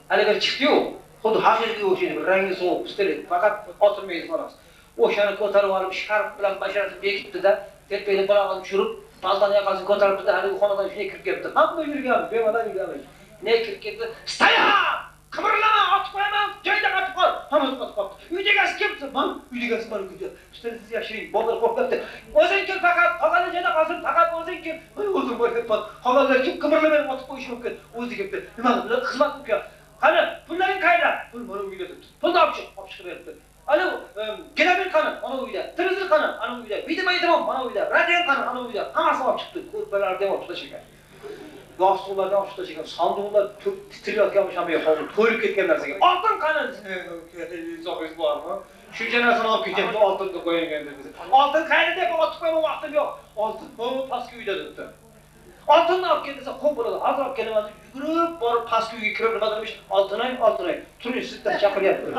Haligi chiqdi-yu, xuddi haqiqiy o'xshaydi, bir rangi sovuq, pistolet, faqat otilmaydi xolos. O'shani ko'tarib olib, sharf bilan basharasini bekitdi-da, tepangni qulog'ini tushirib, paltoni yoqasini ko'taribdi, haligi xonadan shunday kirib kelibdi. Hamma yurgan, bemalol yurgan. Ne kirib keldi? "Stoya! Qimirlama, otib qo'yaman, joyida qotib qol." Hamma qotib qoldi. Uydagasi kelibdi, "Man uydagasi bor kuyda. Pistoletsiz yashiring, bolalar qo'rqibdi. O'zing kel faqat, qolgan joyda qolsin, faqat o'zing kel." Men o'zim borib qolganlar kim qimirlamay otib qo'yishi mumkin. O'zi kelibdi. Nima bilan xizmat qilgan? Qani, pullaring qayerda? Pul mana uyda turibdi. Pulni olib chiqib beribdi. Ana gilabil qani, ana uyda. Televizor qani, ana uyda. Videomagnitofon mana uyda. Radio qani, ana uyda. Hammasini olib chiqdi. Ko'rpalarni olib tashlagan. Yostiqlarni olib tashlagan. Sanduqlar titrayotgan hamma yo'q. To'lib ketgan narsaga. Oltin qani? Zo'ringiz bormi? Shuncha narsani olib ketgan, oltinni qo'ygan dedi. Oltin qayerda deb otib qo'ygan vaqtim yo'q. Oltin pastki uyda debdi. Oltinni olib kel desa, qo'p bo'ladi. Hozir olib kelaman deb yugurib borib pastki uyga kirib nima demiş? Oltinay. Turing, sizdan chaqiryapti.